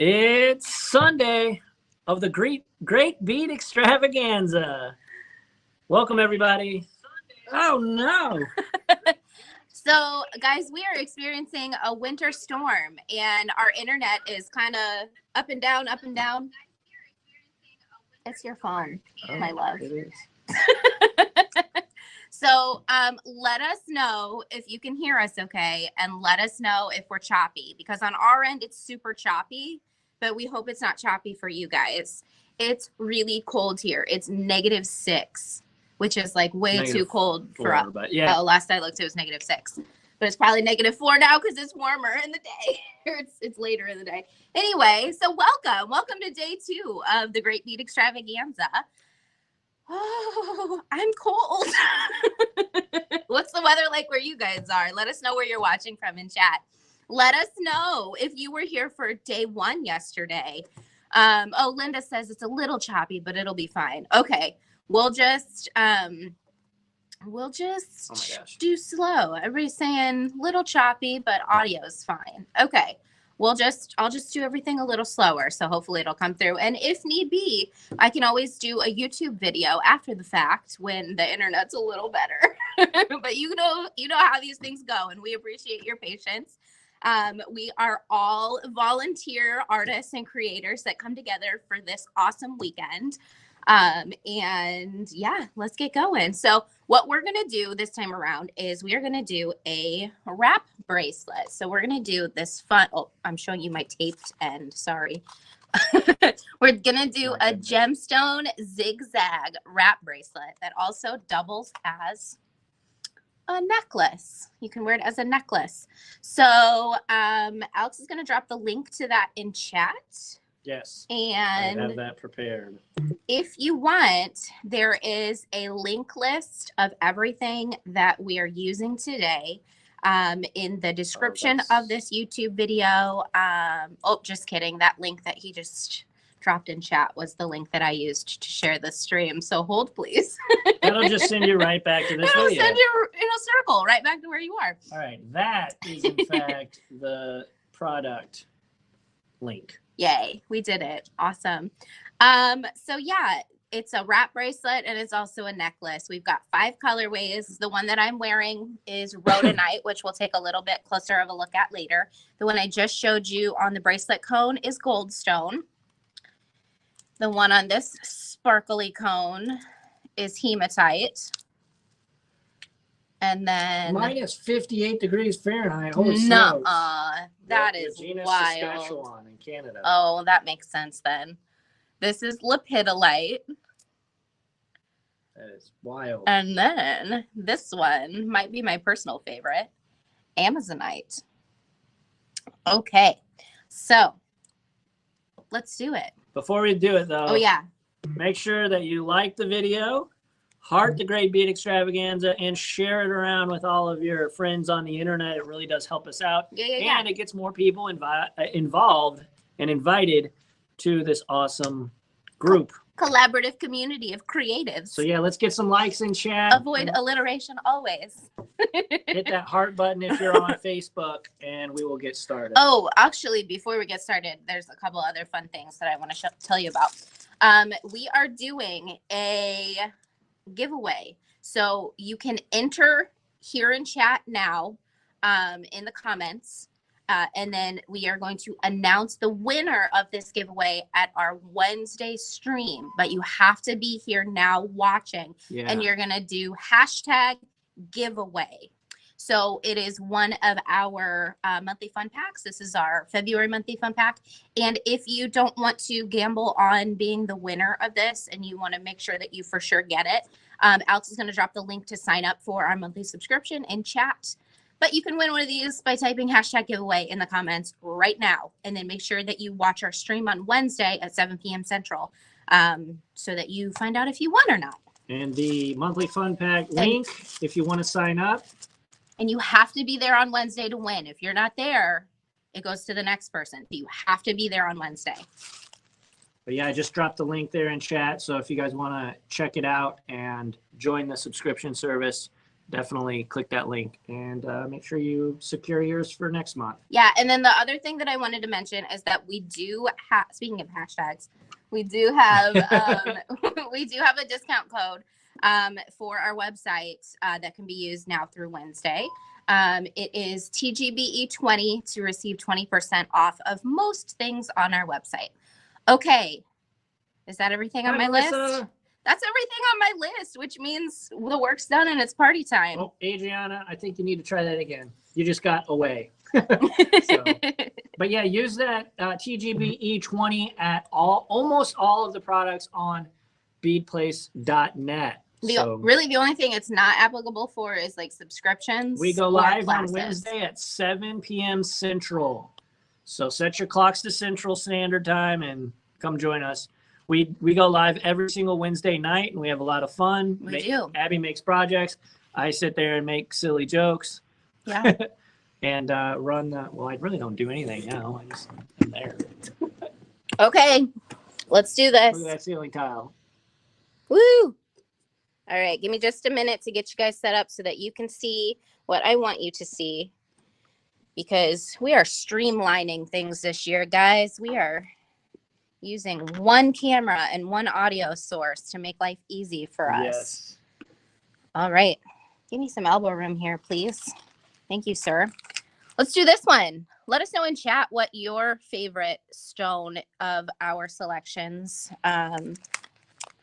It's Sunday of the Great Bead Extravaganza. Welcome, everybody. Oh, no. So, guys, we are experiencing a winter storm, and our internet is kind of up and down, up and down. It's your phone, my love. It is. So, let us know if you can hear us okay, and let us know if we're choppy, because on our end, it's super choppy, but we hope it's not choppy for you guys. It's really cold here. It's -6, which is like way too cold for us. But yeah. Last I looked, it was -6, but it's probably -4 now because it's warmer in the day. it's later in the day. Anyway, so welcome to day 2 of the Great Bead Extravaganza. Oh, I'm cold. What's the weather like where you guys are? Let us know where you're watching from in chat. Let us know if you were here for day 1 yesterday. Oh, Linda says it's a little choppy, but it'll be fine. Okay, we'll just do slow. Everybody's saying little choppy, but audio's fine. Okay. I'll just do everything a little slower, so hopefully it'll come through. And if need be, I can always do a YouTube video after the fact when the internet's a little better. But you know how these things go, and we appreciate your patience. We are all volunteer artists and creators that come together for this awesome weekend. And yeah, let's get going. So what we're going to do this time around is we are going to do a wrap bracelet. So we're going to do this fun. Oh, I'm showing you my taped end. Sorry. We're going to do a gemstone zigzag wrap bracelet that also doubles as a necklace. You can wear it as a necklace. So, Alex is going to drop the link to that in chat. Yes. And I have that prepared. If you want, there is a link list of everything that we are using today in the description of this YouTube video. Oh, just kidding. That link that he just dropped in chat was the link that I used to share the stream. So hold, please. That'll just send you right back to this video. It'll send you in a circle right back to where you are. All right. That is, in fact, the product link. Yay, we did it. Awesome. So yeah, it's a wrap bracelet and it's also a necklace. We've got 5 colorways. The one that I'm wearing is rhodonite, which we'll take a little bit closer of a look at later. The one I just showed you on the bracelet cone is goldstone. The one on this sparkly cone is hematite. And then -58 degrees Fahrenheit. Holy no, smokes. that is Regina, wild. Saskatchewan in Canada. Oh, that makes sense then. This is lepidolite. That is wild. And then this one might be my personal favorite, Amazonite. Okay, so let's do it. Before we do it, though, Oh yeah, make sure that you like the video, heart the Great Bead Extravaganza, and share it around with all of your friends on the internet. It really does help us out. Yeah. And it gets more people involved and invited to this awesome group. Collaborative community of creatives. So yeah, let's get some likes in chat. Avoid alliteration always. Hit that heart button if you're on Facebook, and we will get started. Oh, actually, before we get started, there's a couple other fun things that I want to tell you about. We are doing a giveaway. So you can enter here in chat now in the comments. And then we are going to announce the winner of this giveaway at our Wednesday stream. But you have to be here now watching. Yeah. And you're going to do #giveaway. So it is one of our monthly fun packs. This is our February monthly fun pack. And if you don't want to gamble on being the winner of this and you want to make sure that you for sure get it, Alex is going to drop the link to sign up for our monthly subscription in chat. But you can win one of these by typing #giveaway in the comments right now. And then make sure that you watch our stream on Wednesday at 7 p.m. Central so that you find out if you won or not. And the monthly fun pack link, if you want to sign up. And you have to be there on Wednesday to win. If you're not there, it goes to the next person. You have to be there on Wednesday. But yeah, I just dropped the link there in chat. So if you guys want to check it out and join the subscription service, definitely click that link and make sure you secure yours for next month. Yeah, and then the other thing that I wanted to mention is that we do have, speaking of hashtags, we do have we do have a discount code for our website that can be used now through Wednesday. It is TGBE 20 to receive 20% off of most things on our website. Okay, is that everything on my list? That's everything on my list, which means the work's done and it's party time. Oh, Adriana, I think you need to try that again. You just got away. But yeah, use that TGBE 20 at almost all of the products on beadplace.net. Really, the only thing it's not applicable for is like subscriptions. We go live on Wednesday at 7 p.m. Central. So set your clocks to Central Standard Time and come join us. We go live every single Wednesday night, and we have a lot of fun. We do. Abby makes projects. I sit there and make silly jokes. Yeah. And run the, well, I really don't do anything now. I'm there. Okay, let's do this. Look at that ceiling tile. Woo! All right, give me just a minute to get you guys set up so that you can see what I want you to see. Because we are streamlining things this year, guys. We are using one camera and one audio source to make life easy for us. Yes. All right. Give me some elbow room here, please. Thank you, sir. Let's do this one. Let us know in chat what your favorite stone of our selections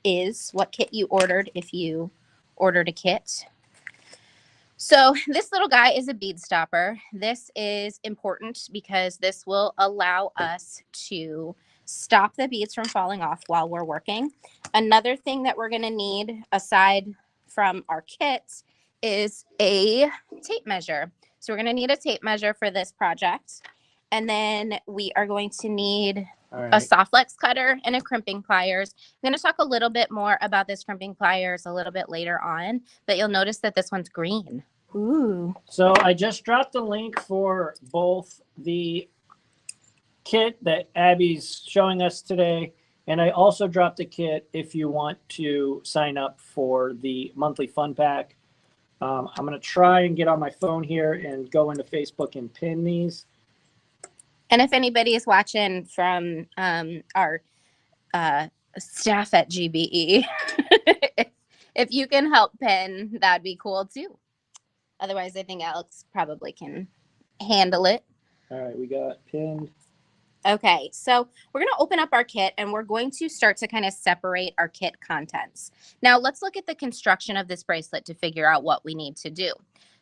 is, what kit you ordered if you ordered a kit. So this little guy is a bead stopper. This is important because this will allow us to stop the beads from falling off while we're working. Another thing that we're going to need aside from our kit is a tape measure. So we're going to need a tape measure for this project. And then we are going to need a soft flex cutter and a crimping pliers. I'm going to talk a little bit more about this crimping pliers a little bit later on, but you'll notice that this one's green. Ooh. So I just dropped the link for both the kit that Abby's showing us today, and I also dropped the kit if you want to sign up for the monthly fun pack. I'm going to try and get on my phone here and go into Facebook and pin these. And if anybody is watching from our staff at GBE, if you can help pin, that'd be cool too. Otherwise, I think Alex probably can handle it. All right, we got pinned. Okay, so we're going to open up our kit and we're going to start to kind of separate our kit contents. Now, let's look at the construction of this bracelet to figure out what we need to do.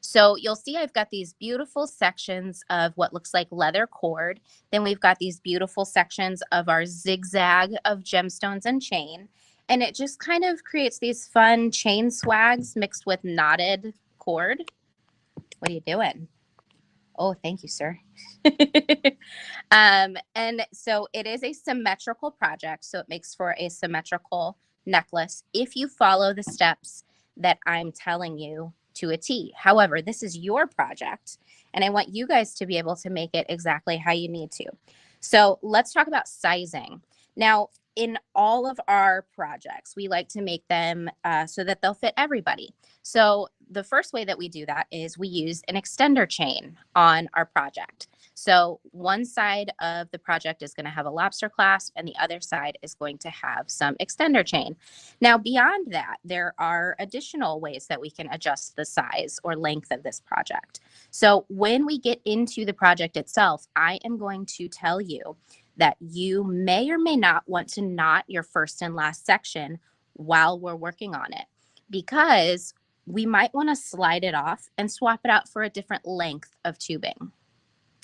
So you'll see I've got these beautiful sections of what looks like leather cord. Then we've got these beautiful sections of our zigzag of gemstones and chain. And it just kind of creates these fun chain swags mixed with knotted cord. What are you doing? Oh, thank you, sir. And so it is a symmetrical project. So it makes for a symmetrical necklace if you follow the steps that I'm telling you to a T. However, this is your project, and I want you guys to be able to make it exactly how you need to. So let's talk about sizing. Now, in all of our projects, we like to make them so that they'll fit everybody. So the first way that we do that is we use an extender chain on our project. So one side of the project is going to have a lobster clasp and the other side is going to have some extender chain. Now, beyond that, there are additional ways that we can adjust the size or length of this project. So when we get into the project itself, I am going to tell you that you may or may not want to knot your first and last section while we're working on it, because we might want to slide it off and swap it out for a different length of tubing.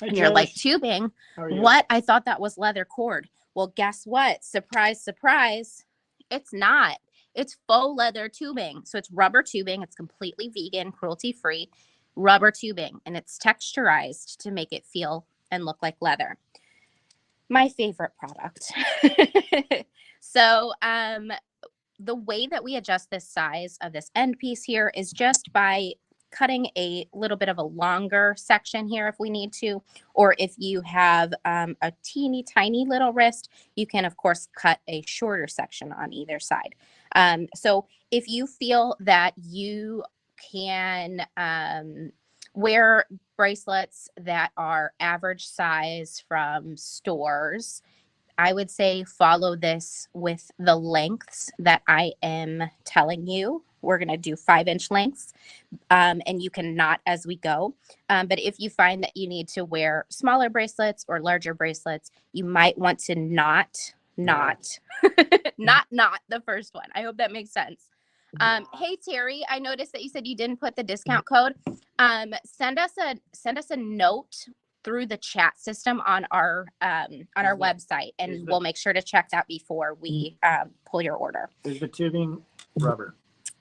And you're like, tubing? What? I thought that was leather cord. Well, guess what? Surprise, surprise. It's not. It's faux leather tubing. So it's rubber tubing. It's completely vegan, cruelty-free rubber tubing, and it's texturized to make it feel and look like leather. My favorite product. So the way that we adjust this size of this end piece here is just by cutting a little bit of a longer section here if we need to, or if you have a teeny tiny little wrist, you can of course cut a shorter section on either side. So if you feel that you can wear bracelets that are average size from stores. I would say follow this with the lengths that I am telling you. We're going to do 5-inch lengths, and you can knot as we go. But if you find that you need to wear smaller bracelets or larger bracelets, you might want to not the first one. I hope that makes sense. Hey Terry, I noticed that you said you didn't put the discount code. Send us a note through the chat system on our website, and we'll make sure to check that before we pull your order. Is the tubing rubber?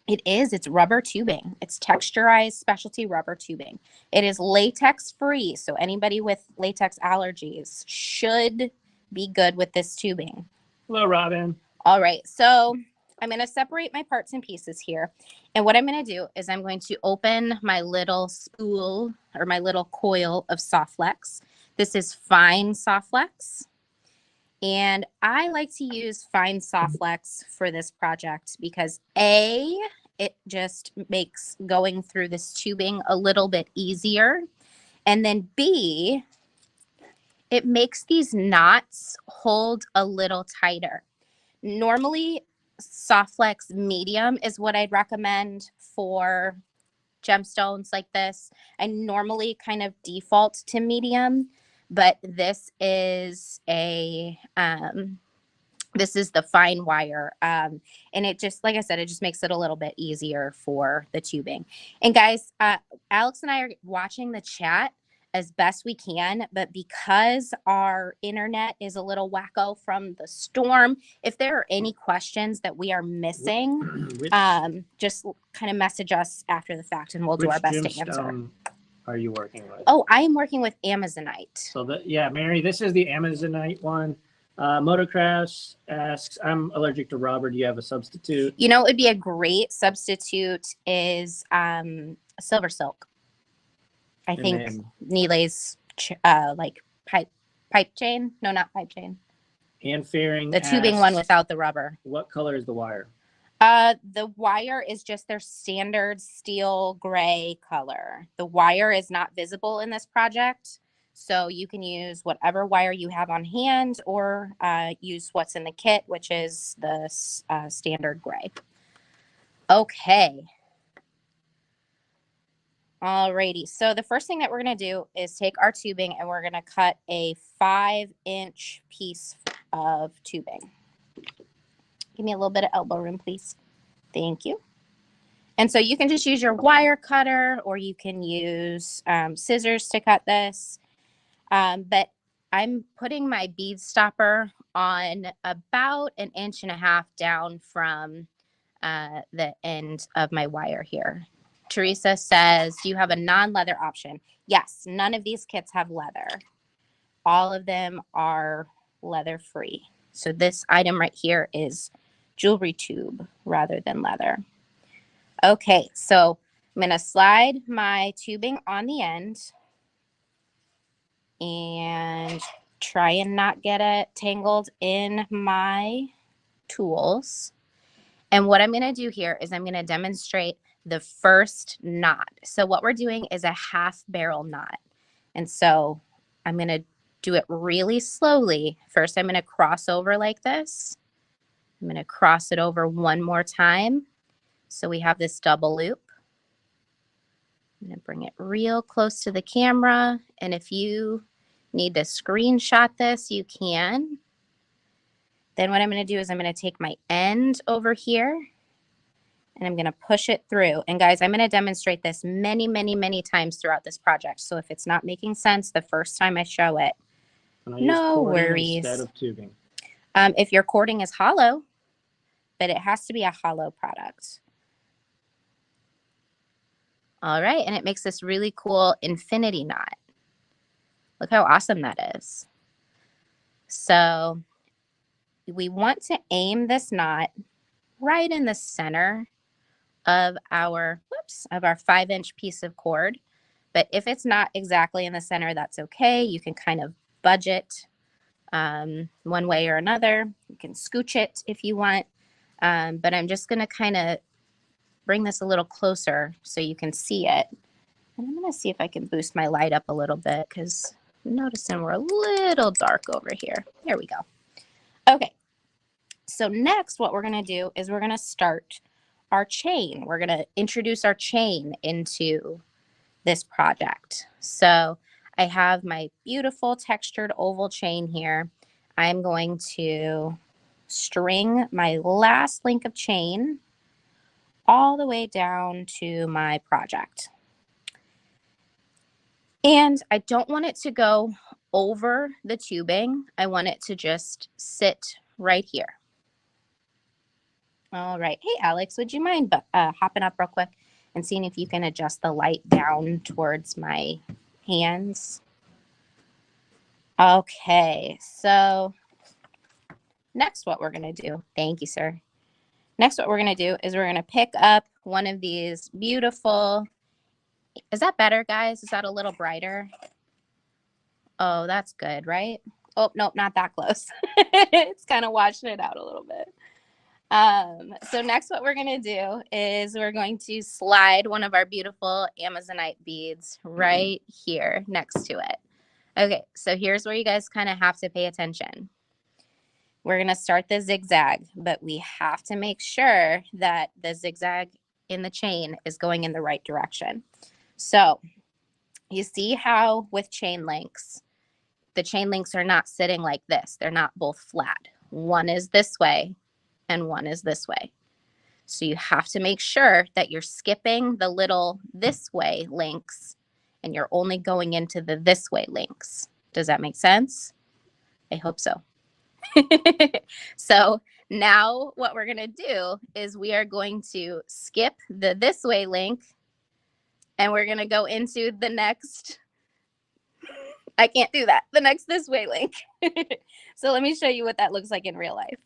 It is. It's rubber tubing. It's texturized specialty rubber tubing. It is latex free, so anybody with latex allergies should be good with this tubing. Hello, Robin. All right, so I'm going to separate my parts and pieces here. And what I'm going to do is I'm going to open my little spool or my little coil of Softflex. This is fine Softflex. And I like to use fine Softflex for this project because A, it just makes going through this tubing a little bit easier. And then B, it makes these knots hold a little tighter. Normally, Softflex medium is what I'd recommend for gemstones like this. I normally kind of default to medium, but this is a this is the fine wire, and it just, like I said, it just makes it a little bit easier for the tubing. And guys, Alex and I are watching the chat as best we can, but because our internet is a little wacko from the storm, if there are any questions that we are missing, just kind of message us after the fact and we'll do our best to answer. Are you working with? Oh, I am working with Amazonite. So yeah, Mary, this is the Amazonite one. Motocross asks, I'm allergic to rubber. Do you have a substitute? You know, it would be a great substitute is silver silk. I think Neelay's like pipe chain. No, not pipe chain. And Fairing. The tubing asks, one without the rubber. What color is the wire? The wire is just their standard steel gray color. The wire is not visible in this project, so you can use whatever wire you have on hand or use what's in the kit, which is the standard gray. Okay. Alrighty, so the first thing that we're going to do is take our tubing and we're going to cut a 5-inch piece of tubing. Give me a little bit of elbow room, please. Thank you. And so you can just use your wire cutter or you can use scissors to cut this. But I'm putting my bead stopper on about 1.5 inches down from the end of my wire here. Teresa says, do you have a non-leather option? Yes, none of these kits have leather. All of them are leather free. So this item right here is jewelry tube rather than leather. Okay, so I'm going to slide my tubing on the end and try and not get it tangled in my tools. And what I'm going to do here is I'm going to demonstrate the first knot. So what we're doing is a half barrel knot. And so I'm going to do it really slowly. First, I'm going to cross over like this. I'm going to cross it over one more time. So we have this double loop. I'm going to bring it real close to the camera. And if you need to screenshot this, you can. Then what I'm going to do is I'm going to take my end over here and I'm going to push it through. And guys, I'm going to demonstrate this many, many, many times throughout this project. So if it's not making sense the first time I show it, no worries. Instead of tubing. If your cording is hollow, but it has to be a hollow product. All right, and it makes this really cool infinity knot. Look how awesome that is. So we want to aim this knot right in the center of our 5-inch piece of cord. But if it's not exactly in the center, that's okay. You can kind of budget one way or another. You can scooch it if you want. But I'm just going to kind of bring this a little closer so you can see it. And I'm going to see if I can boost my light up a little bit because I'm noticing we're a little dark over here. There we go. Okay. So next, what we're going to do is we're going to start our chain. We're going to introduce our chain into this project. So I have my beautiful textured oval chain here. I'm going to string my last link of chain all the way down to my project. And I don't want it to go over the tubing. I want it to just sit right here. All right. Hey, Alex, would you mind hopping up real quick and seeing if you can adjust the light down towards my hands? Okay, so next what we're going to do, thank you, sir. Next what we're going to do is we're going to pick up one of these beautiful, is that better, guys? Is that a little brighter? Oh, that's good, right? Oh, nope, not that close. It's kind of washing it out a little bit. So next what we're going to do is we're going to slide one of our beautiful Amazonite beads right here next to it. Okay, so here's where you guys kind of have to pay attention. We're going to start the zigzag, but we have to make sure that the zigzag in the chain is going in the right direction. So you see how with chain links, the chain links are not sitting like this. They're not both flat. One is this way and one is this way. So you have to make sure that you're skipping the little this way links and you're only going into the this way links. Does that make sense? I hope so. So now what we're going to do is we are going to skip the this way link and we're going to go into the next, I can't do that, the next this way link. So let me show you what that looks like in real life.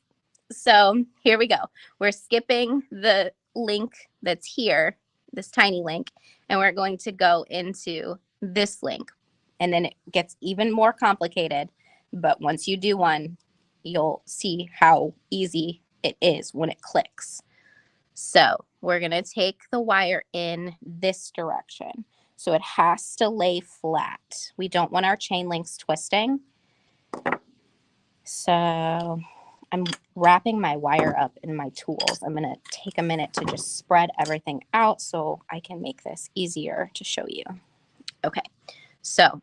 So here we go. We're skipping the link that's here, this tiny link, and we're going to go into this link. And then it gets even more complicated. But once you do one, you'll see how easy it is when it clicks. So we're going to take the wire in this direction. So it has to lay flat. We don't want our chain links twisting. So I'm wrapping my wire up in my tools. I'm going to take a minute to just spread everything out so I can make this easier to show you. Okay, so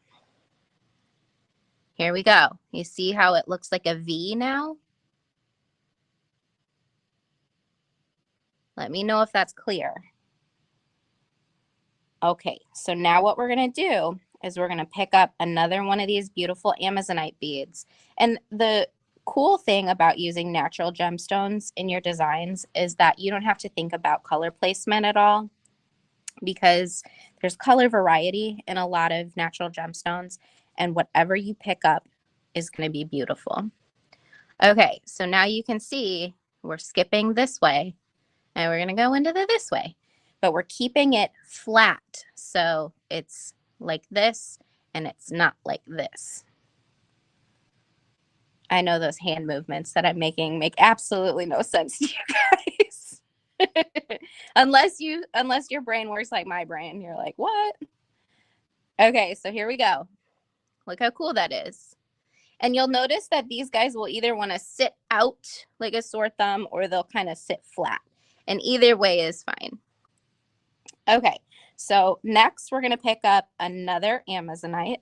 here we go. You see how it looks like a V now? Let me know if that's clear. Okay, so now what we're going to do is we're going to pick up another one of these beautiful Amazonite beads. And the cool thing about using natural gemstones in your designs is that you don't have to think about color placement at all because there's color variety in a lot of natural gemstones, and whatever you pick up is going to be beautiful. Okay, so now you can see we're skipping this way and we're going to go into the this way, but we're keeping it flat. So it's like this and it's not like this. I know those hand movements that I'm making make absolutely no sense to you guys. unless your brain works like my brain. You're like, what? Okay, so here we go. Look how cool that is. And you'll notice that these guys will either want to sit out like a sore thumb or they'll kind of sit flat. And either way is fine. Okay, so next we're going to pick up another Amazonite.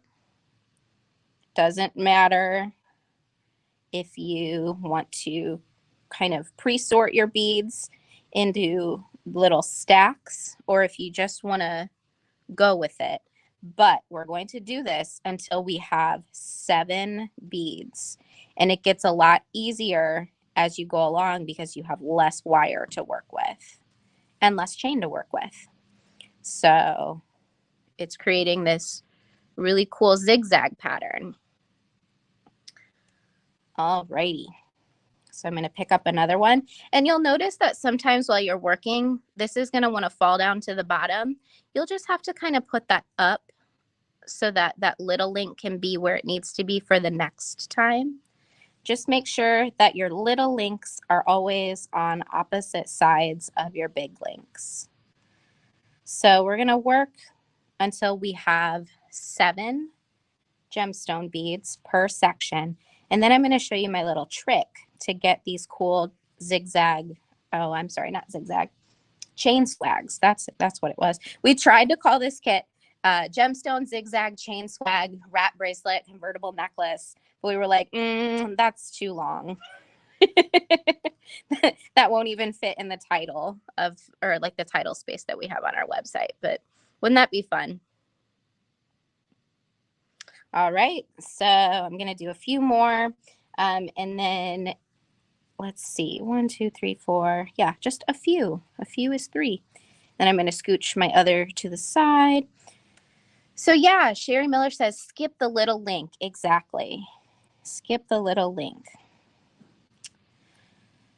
Doesn't matter if you want to kind of pre-sort your beads into little stacks or if you just want to go with it. But we're going to do this until we have 7 beads. And it gets a lot easier as you go along because you have less wire to work with and less chain to work with. So it's creating this really cool zigzag pattern. Alrighty. So I'm going to pick up another one. And you'll notice that sometimes while you're working, this is going to want to fall down to the bottom. You'll just have to kind of put that up so that that little link can be where it needs to be for the next time. just make sure that your little links are always on opposite sides of your big links. So we're going to work until we have 7 gemstone beads per section. And then I'm going to show you my little trick to get these cool zigzag. Oh, I'm sorry, not zigzag. Chain swags. That's what it was. We tried to call this kit gemstone zigzag chain swag wrap bracelet convertible necklace, but we were like, that's too long. That won't even fit in the title of, or like the title space that we have on our website. But wouldn't that be fun? All right, so I'm gonna do a few more, and then let's see, 1, 2, 3, 4. Yeah, just a few. A few is 3. Then I'm gonna scooch my other to the side. So yeah, Sherry Miller says, skip the little link. Exactly. Skip the little link.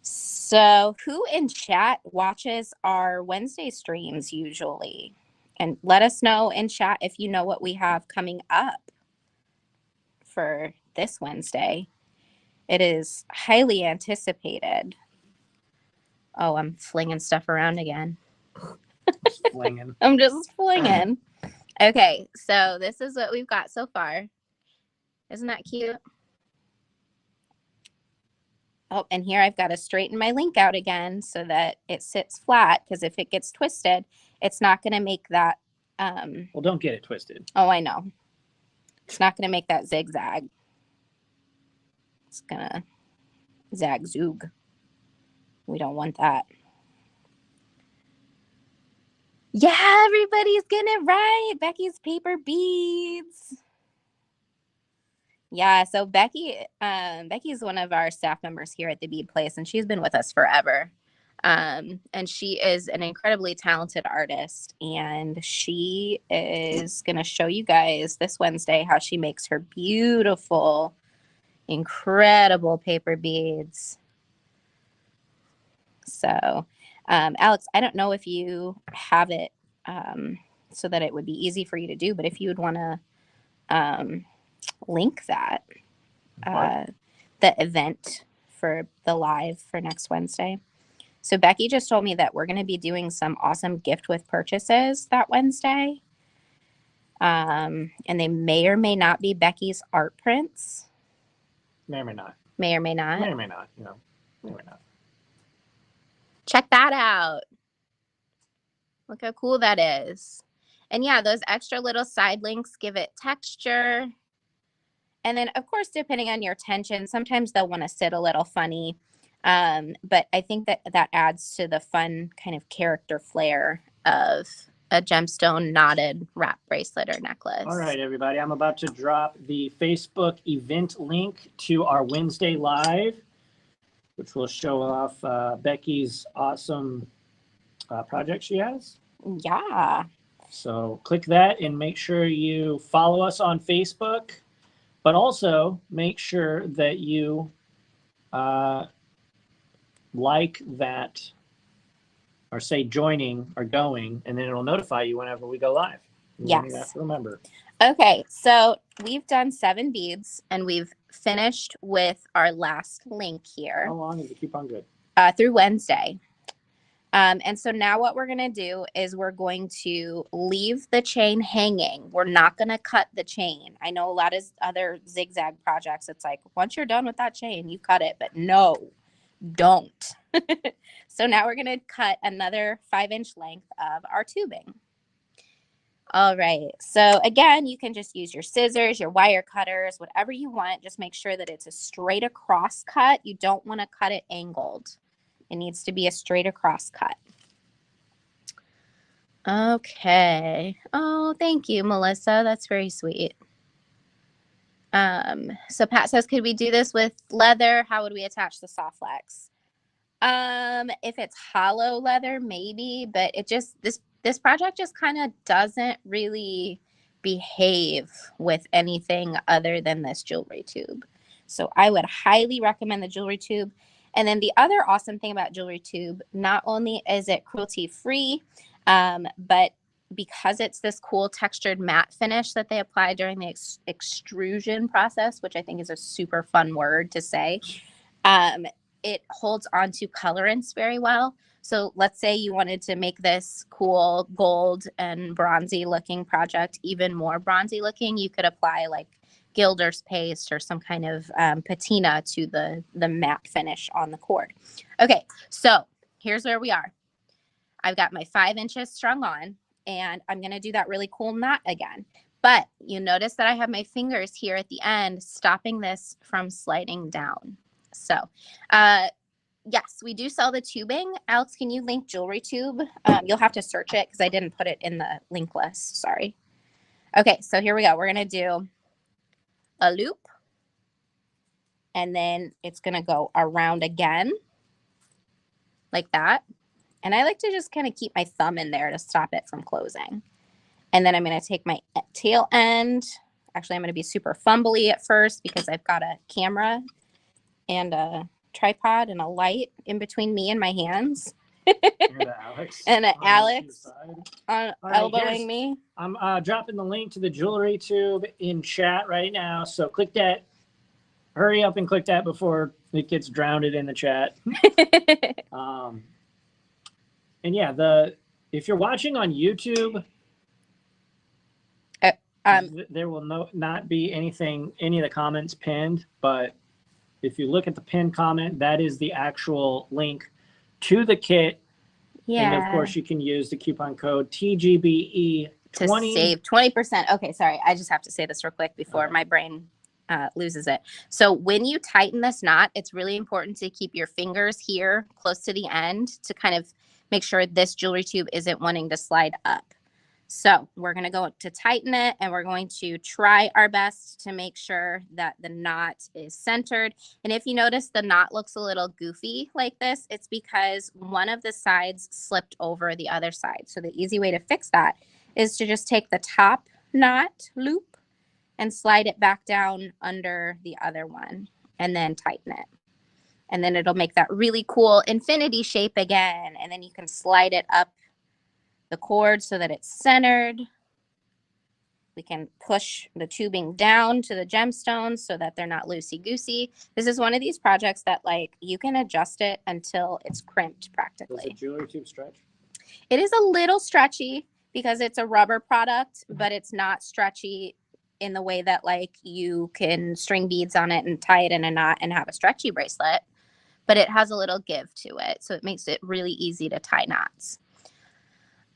So who in chat watches our Wednesday streams usually? And let us know in chat if you know what we have coming up for this Wednesday. It is highly anticipated. Oh, I'm flinging stuff around again. Flinging. I'm just flinging. Okay, so this is what we've got so far. Isn't that cute? Oh, and here I've got to straighten my link out again so that it sits flat, because if it gets twisted, it's not going to make that. Well, don't get it twisted. Oh, I know. It's not going to make that zigzag. It's going to zag-zoog. We don't want that. Yeah, everybody's getting it right. Becky's paper beads. Yeah, so Becky's one of our staff members here at the Bead Place, and she's been with us forever. And she is an incredibly talented artist, and she is going to show you guys this Wednesday how she makes her beautiful, incredible paper beads. So, Alex, I don't know if you have it so that it would be easy for you to do, but if you would want to link that, the event for the live for next Wednesday. So Becky just told me that we're going to be doing some awesome gift with purchases that Wednesday. And they may or may not be Becky's art prints. May or may not. May or may not. May or may not. You know, may or may not. Check that out. Look how cool that is. And yeah, those extra little side links give it texture. And then, of course, depending on your tension, sometimes they'll want to sit a little funny. But I think that adds to the fun kind of character flair of a gemstone knotted wrap bracelet or necklace. All right, everybody. I'm about to drop the Facebook event link to our Wednesday live, which will show off Becky's awesome project she has. Yeah. So click that and make sure you follow us on Facebook, but also make sure that you like that, or say joining or going, and then it'll notify you whenever we go live. Yes. You have to remember. Okay, so we've done 7 beads, and we've finished with our last link here. How long is the coupon good? Through Wednesday. And so now what we're going to do is we're going to leave the chain hanging. We're not going to cut the chain. I know a lot of other zigzag projects, it's like, once you're done with that chain, you cut it. But no, don't. So now we're going to cut another 5-inch length of our tubing. All right. So again, you can just use your scissors, your wire cutters, whatever you want. Just make sure that it's a straight across cut. You don't want to cut it angled. It needs to be a straight across cut. Okay. Oh, thank you, Melissa. That's very sweet. So Pat says, could we do this with leather? How would we attach the soft flex? If it's hollow leather, maybe, but it just, this project just kind of doesn't really behave with anything other than this jewelry tube. So I would highly recommend the jewelry tube. And then the other awesome thing about jewelry tube, not only is it cruelty free, but because it's this cool textured matte finish that they apply during the extrusion process, which I think is a super fun word to say, it holds on to colorants very well. So let's say you wanted to make this cool gold and bronzy looking project even more bronzy looking, you could apply like Gilder's paste or some kind of patina to the matte finish on the cord. Okay, so here's where we are. I've got my 5 inches strung on, and I'm going to do that really cool knot again. But you notice that I have my fingers here at the end stopping this from sliding down. So yes, we do sell the tubing. Alex, can you link jewelry tube? You'll have to search it because I didn't put it in the link list. Sorry. Okay, so here we go. We're going to do a loop, and then it's going to go around again like that. And I like to just kind of keep my thumb in there to stop it from closing. And then I'm going to take my tail end. Actually, I'm going to be super fumbly at first because I've got a camera and a tripod and a light in between me and my hands. And Alex. And Alex elbowing right, me. I'm dropping the link to the jewelry tube in chat right now. So click that. Hurry up and click that before it gets drowned in the chat. And yeah, if you're watching on YouTube, there will not be any of the comments pinned. But if you look at the pinned comment, that is the actual link to the kit. Yeah. And of course, you can use the coupon code TGBE20 to save 20%. Okay, sorry. I just have to say this real quick before my brain loses it. So when you tighten this knot, it's really important to keep your fingers here close to the end to kind of make sure this jewelry tube isn't wanting to slide up. So we're going to go to tighten it, and we're going to try our best to make sure that the knot is centered. And if you notice the knot looks a little goofy like this, it's because one of the sides slipped over the other side. So the easy way to fix that is to just take the top knot loop and slide it back down under the other one and then tighten it. And then it'll make that really cool infinity shape again. And then you can slide it up the cord so that it's centered. We can push the tubing down to the gemstones so that they're not loosey-goosey. This is one of these projects that like you can adjust it until it's crimped practically. Does the jewelry tube stretch? It is a little stretchy because it's a rubber product, but it's not stretchy in the way that like you can string beads on it and tie it in a knot and have a stretchy bracelet. But it has a little give to it, so it makes it really easy to tie knots.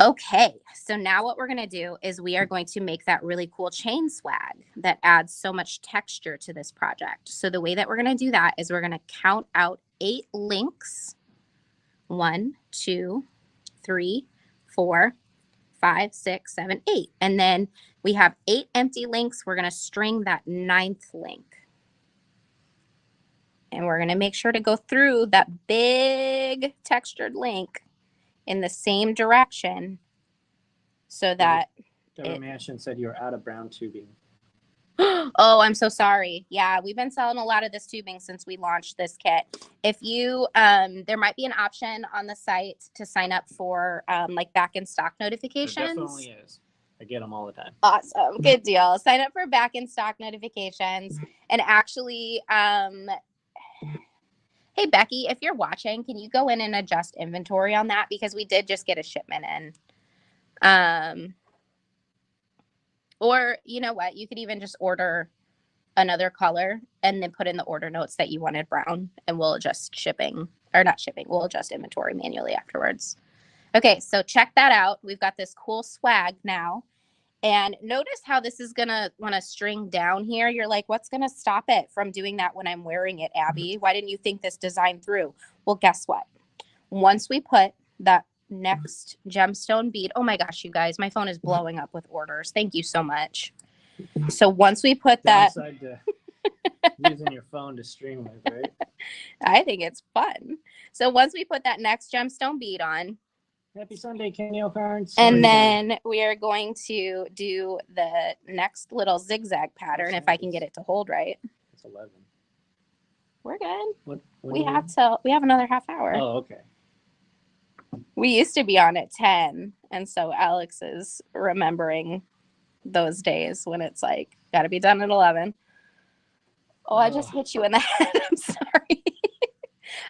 Okay, so now what we're going to do is we are going to make that really cool chain swag that adds so much texture to this project. So the way that we're going to do that is we're going to count out 8 links. 1, 2, 3, 4, 5, 6, 7, 8. And then we have 8 empty links. We're going to string that 9th link. And we're going to make sure to go through that big textured link in the same direction so that Deborah Mansion said you're out of brown tubing. Oh, I'm so sorry. Yeah, we've been selling a lot of this tubing since we launched this kit. If you, there might be an option on the site to sign up for like back in stock notifications. There definitely is. I get them all the time. Awesome. Good deal. Sign up for back in stock notifications. And actually, hey, Becky, if you're watching, can you go in and adjust inventory on that? Because we did just get a shipment in. Or you know what? You could even just order another color and then put in the order notes that you wanted brown, and we'll adjust shipping, or not shipping. We'll adjust inventory manually afterwards. Okay, so check that out. We've got this cool swag now. And notice how this is going to want to string down here. You're like, what's going to stop it from doing that when I'm wearing it, Abby? Why didn't you think this design through? Well, guess what? Once we put that next gemstone bead, oh my gosh, you guys, my phone is blowing up with orders. Thank you so much. So once we put that, downside to using your phone to stream with, right? I think it's fun. So once we put that next gemstone bead on, Happy Sunday, Kenny O'Carnes. and then we are going to do the next little zigzag pattern if I can get it to hold right. It's 11. We're good. What We have another half hour. Oh, okay. We used to be on at 10. And so Alex is remembering those days when it's like, got to be done at 11. Oh, I just hit you in the head. I'm sorry.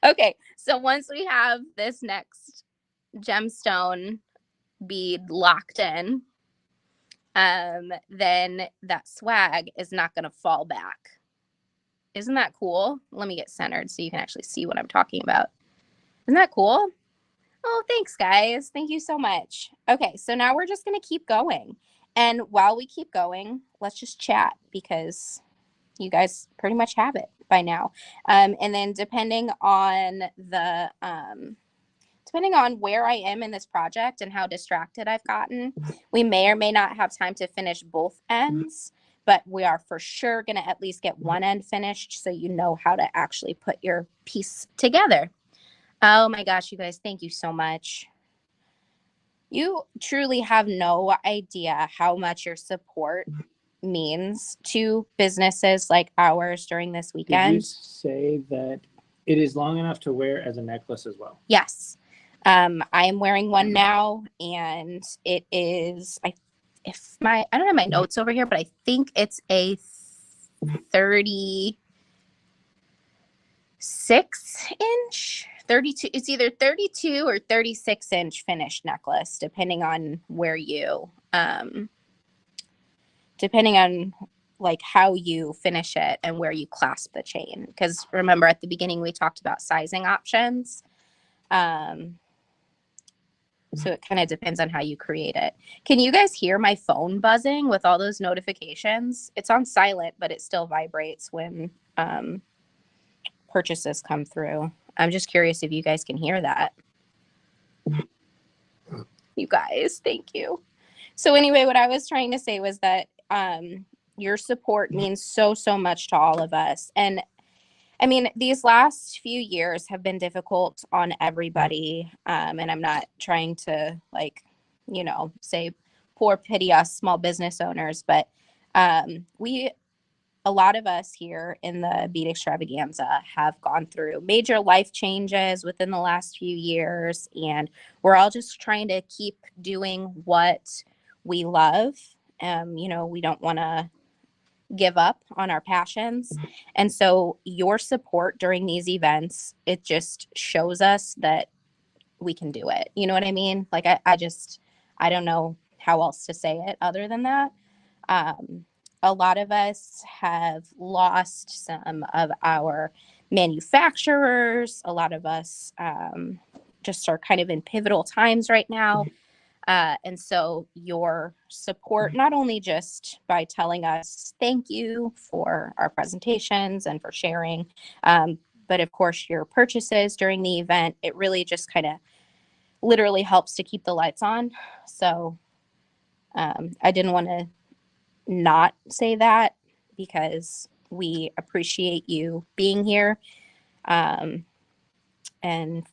Okay. So once we have this next gemstone bead locked in, then that swag is not going to fall back. Isn't that cool? Let me get centered so you can actually see what I'm talking about. Isn't that cool? Oh, thanks, guys. Thank you so much. Okay, so now we're just going to keep going. And while we keep going, let's just chat because you guys pretty much have it by now. And then depending on where I am in this project and how distracted I've gotten, we may or may not have time to finish both ends, but we are for sure going to at least get one end finished so you know how to actually put your piece together. Oh my gosh, you guys, thank you so much. You truly have no idea how much your support means to businesses like ours during this weekend. Did you say that it is long enough to wear as a necklace as well? Yes. I am wearing one now, and it is, I don't have my notes over here, but I think it's a 36-inch, 32. It's either 32 or 36-inch finished necklace, depending on where you, depending on like how you finish it and where you clasp the chain. Because remember at the beginning we talked about sizing options. So it kind of depends on how you create it. Can you guys hear my phone buzzing with all those notifications? It's on silent, but it still vibrates when purchases come through. I'm just curious if you guys can hear that. You guys, thank you. So anyway, what I was trying to say was that your support means so, so much to all of us. And I mean, these last few years have been difficult on everybody. And I'm not trying to say poor pity us small business owners, but a lot of us here in the Bead Extravaganza have gone through major life changes within the last few years. And we're all just trying to keep doing what we love. We don't want to give up on our passions. And so your support during these events, it just shows us that we can do it. You know what I mean? Like, I don't know how else to say it other than that. A lot of us have lost some of our manufacturers. A lot of us just are kind of in pivotal times right now. And so your support, not only just by telling us thank you for our presentations and for sharing, but of course your purchases during the event, it really just kind of literally helps to keep the lights on. So I didn't want to not say that because we appreciate you being here. And I'm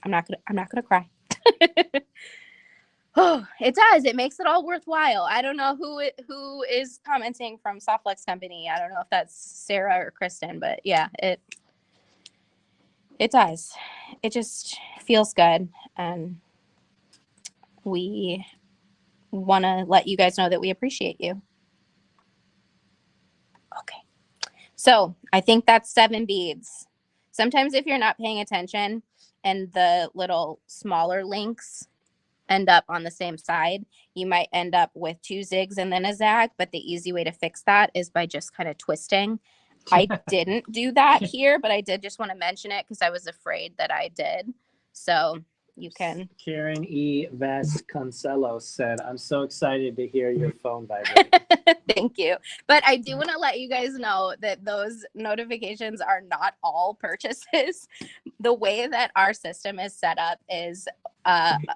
not gonna cry. Oh, it does. It makes it all worthwhile. I don't know who is commenting from Softflex Company. I don't know if that's Sarah or Kristen, but yeah, it does. It just feels good. And we want to let you guys know that we appreciate you. Okay. So I think that's 7 beads. Sometimes if you're not paying attention and the little smaller links end up on the same side, you might end up with 2 zigs and then a zag, but the easy way to fix that is by just kind of twisting. I didn't do that here, but I did just want to mention it because I was afraid that I did. So you can. Karen E. Vasconcelos said, I'm so excited to hear your phone vibrate. Thank you. But I do want to let you guys know that those notifications are not all purchases. The way that our system is set up is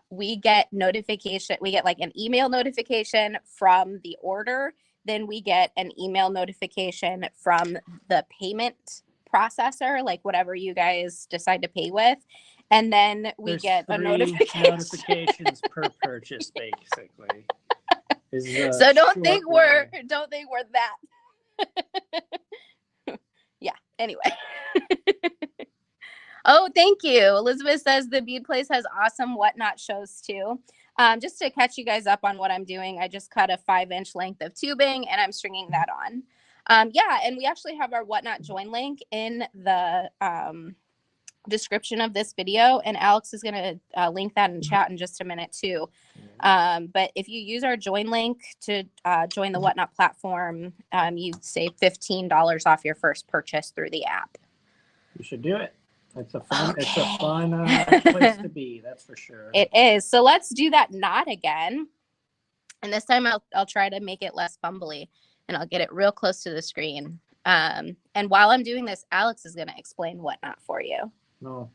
we get like an email notification from the order. Then we get an email notification from the payment processor, like whatever you guys decide to pay with. And then we get a notifications per purchase, basically. So don't think we're that. Yeah. Anyway. Oh, thank you. Elizabeth says the Bead Place has awesome whatnot shows too. Just to catch you guys up on what I'm doing, I just cut a 5-inch length of tubing and I'm stringing that on. Yeah, and we actually have our whatnot join link in the description of this video, and Alex is going to link that in chat in just a minute too. But if you use our join link to join the whatnot platform, you save $15 off your first purchase through the app. You should do it. It's a fun, okay. It's a fun place to be, that's for sure. It is. So let's do that knot again. And this time I'll try to make it less fumbly, and I'll get it real close to the screen. And while I'm doing this, Alex is going to explain whatnot for you. No.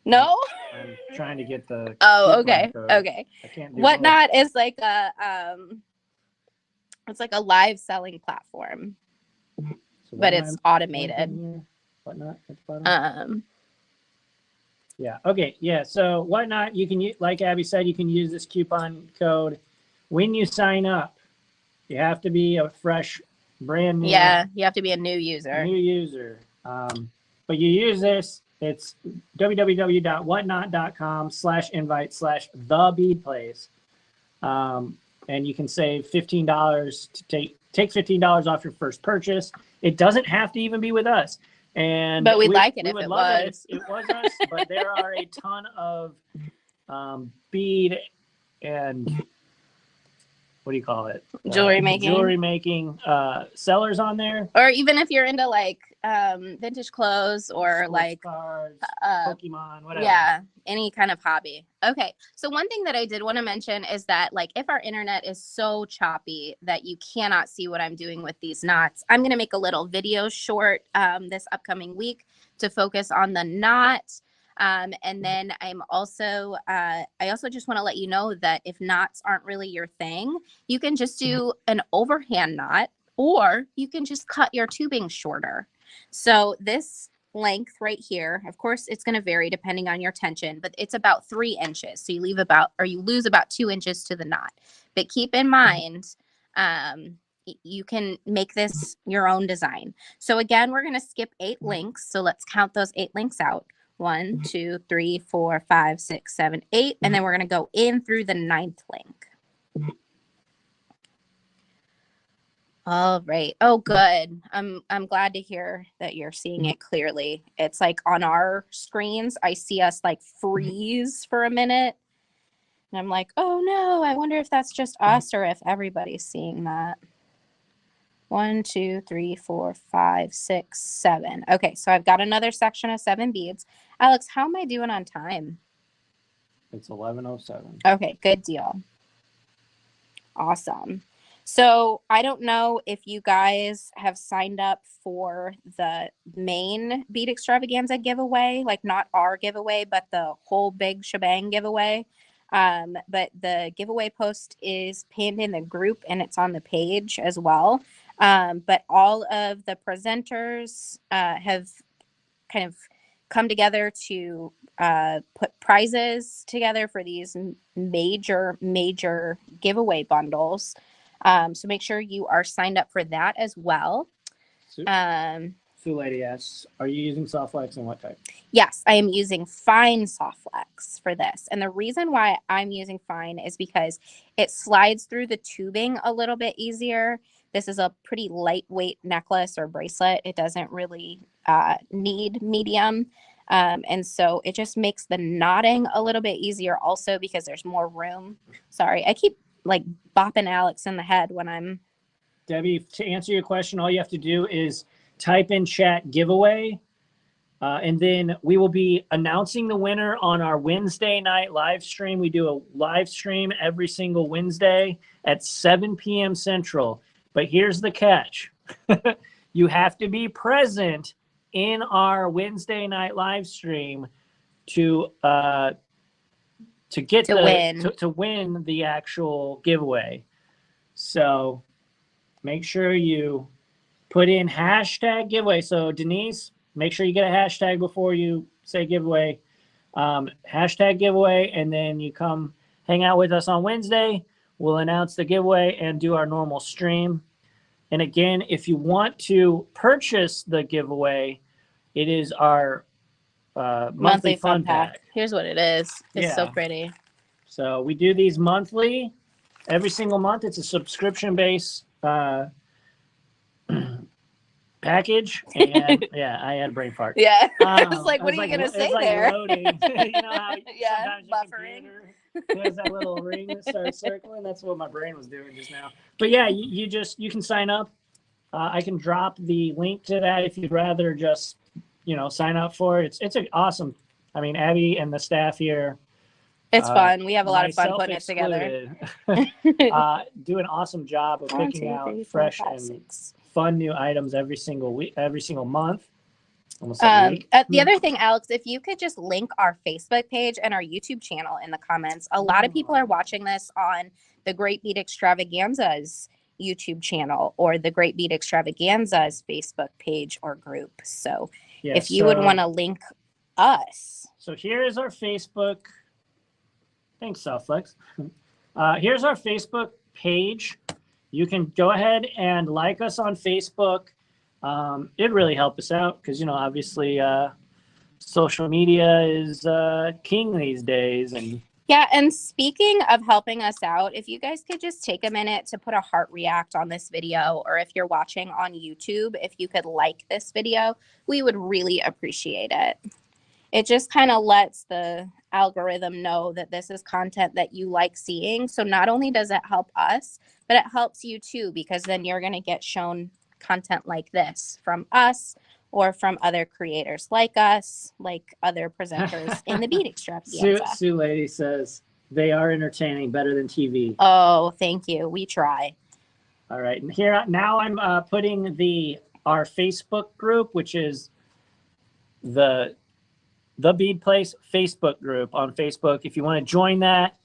No? I'm trying to get the. Oh, okay. Okay. I can't do whatnot both. Is like a it's like a live selling platform, so but it's automated. Whatnot at the bottom. Yeah. Okay. Yeah. So whatnot, you can use, like Abby said, you can use this coupon code when you sign up. You have to be a fresh, brand new. Yeah, you have to be a new user. New user. But you use this. It's www.whatnot.com/invite/thebeadplace. And you can save $15 to take $15 off your first purchase. It doesn't have to even be with us. But we'd like it if it was. It was us, but there are a ton of bead and what do you call it? Jewelry making sellers on there. Or even if you're into like vintage clothes or sports like cars, Pokemon, whatever. Yeah, any kind of hobby. Okay, so one thing that I did want to mention is that like if our internet is so choppy that you cannot see what I'm doing with these knots, I'm going to make a little video short this upcoming week to focus on the knot. And then I also just want to let you know that if knots aren't really your thing, you can just do an overhand knot, or you can just cut your tubing shorter. So this length right here, of course, it's going to vary depending on your tension, but it's about 3 inches. So you lose about 2 inches to the knot. But keep in mind, you can make this your own design. So again, we're going to skip 8 links. So let's count those 8 links out. 1, 2, 3, 4, 5, 6, 7, 8, and then we're going to go in through the 9th link. All right. Oh, good. I'm glad to hear that you're seeing it clearly. It's like on our screens, I see us like freeze for a minute, and I'm like, oh no, I wonder if that's just us or if everybody's seeing that. 1, 2, 3, 4, 5, 6, 7. Okay, so I've got another section of 7 beads. Alex, how am I doing on time? It's 11:07. Okay, good deal. Awesome. So I don't know if you guys have signed up for the main Bead Extravaganza giveaway, like not our giveaway, but the whole big shebang giveaway. But the giveaway post is pinned in the group and it's on the page as well. But all of the presenters have kind of come together to put prizes together for these major giveaway bundles. So make sure you are signed up for that as well. Sue Lady asks, are you using soft flex and what type? Yes, I am using fine soft flex for this. And the reason why I'm using fine is because it slides through the tubing a little bit easier. This is a pretty lightweight necklace or bracelet. It doesn't really need medium. And so it just makes the knotting a little bit easier also because there's more room. Sorry, I keep like bopping Alex in the head when I'm... Debbie, to answer your question, all you have to do is type in chat giveaway. And then we will be announcing the winner on our Wednesday night live stream. We do a live stream every single Wednesday at 7 p.m. Central. But here's the catch. You have to be present in our Wednesday night live stream to win the actual giveaway. So make sure you put in hashtag giveaway. So Denise, make sure you get a hashtag before you say giveaway. Hashtag giveaway, and then you come hang out with us on Wednesday. We'll announce the giveaway and do our normal stream. And again, if you want to purchase the giveaway, it is our monthly fun pack. Here's what it is. It's so Yeah. pretty. So we do these monthly, every single month. It's a subscription-based package. And yeah, I had a brain fart. Yeah. I was like, what are you going to say it's like there? loading. You know how Yeah, sometimes your buffering. computer has that little ring that starts circling? That's what my brain was doing just now. But yeah, you can sign up. I can drop the link to that if you'd rather just, sign up for it. It's awesome. I mean, Abby and the staff here. It's fun. We have a lot of fun myself putting it together. Do an awesome job of picking out fresh and fun new items every single week, every single month. The other thing, Alex, if you could just link our Facebook page and our YouTube channel in the comments. A lot of people are watching this on the Great Bead Extravaganza's YouTube channel or the Great Bead Extravaganza's Facebook page or group. So if you would want to link us. So here is our Facebook. Thanks, Southflex. Here's our Facebook page. You can go ahead and like us on Facebook. It really helps us out because, obviously social media is king these days. And yeah, and speaking of helping us out, if you guys could just take a minute to put a heart react on this video, or if you're watching on YouTube, if you could like this video, we would really appreciate it. It just kind of lets the algorithm know that this is content that you like seeing. So not only does it help us, but it helps you too, because then you're going to get shown content like this from us or from other creators like us, like other presenters in the Bead Extravaganza. Sue Lady says they are entertaining, better than TV. Oh, thank you. We try. All right. And here now I'm putting our Facebook group, which is the Bead Place Facebook group on Facebook. If you want to join that,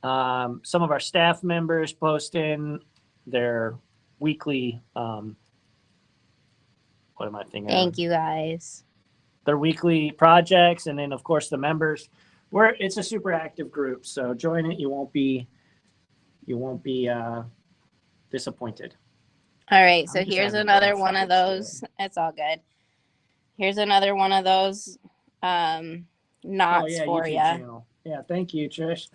some of our staff members post in their weekly, what am I thinking? Thank you guys. Their weekly projects. And then of course the members, it's a super active group. So join it. You won't be disappointed. All right. So here's another one of those. It's all good. Here's another one of those knots for you. Yeah, thank you, Trish.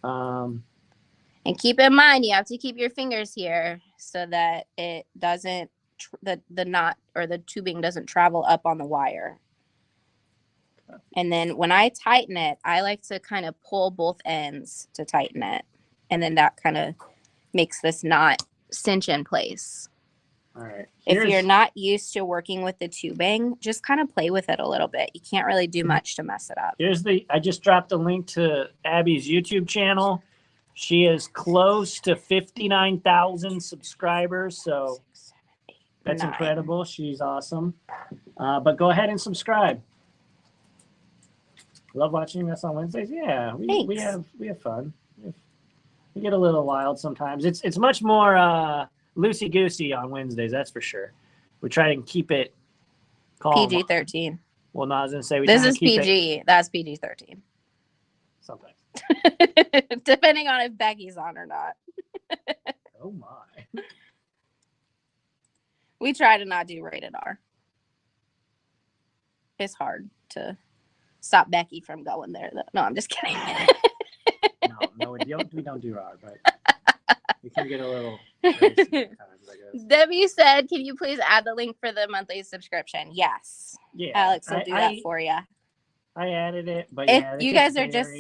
And keep in mind, you have to keep your fingers here so that it doesn't, the knot or the tubing doesn't travel up on the wire. And then when I tighten it, I like to kind of pull both ends to tighten it. And then that kind of makes this knot cinch in place. All right. If you're not used to working with the tubing, just kind of play with it a little bit. You can't really do much to mess it up. I just dropped a link to Abby's YouTube channel. She is close to 59,000 subscribers. So that's incredible. She's awesome. But go ahead and subscribe. Love watching us on Wednesdays. Yeah, we have fun. We get a little wild sometimes. It's much more loosey-goosey on Wednesdays, that's for sure. We try to keep it calm. PG-13. Well, no, I was going to say this is PG. That's PG-13. Sometimes. Depending on if Becky's on or not. Oh, my. We try to not do rated R. It's hard to stop Becky from going there. No, I'm just kidding. No, we don't do R, but we can get a little racy sometimes, I guess. Debbie said, can you please add the link for the monthly subscription? Yes. Yeah. Alex will do that for you. I added it, but yeah, you guys are just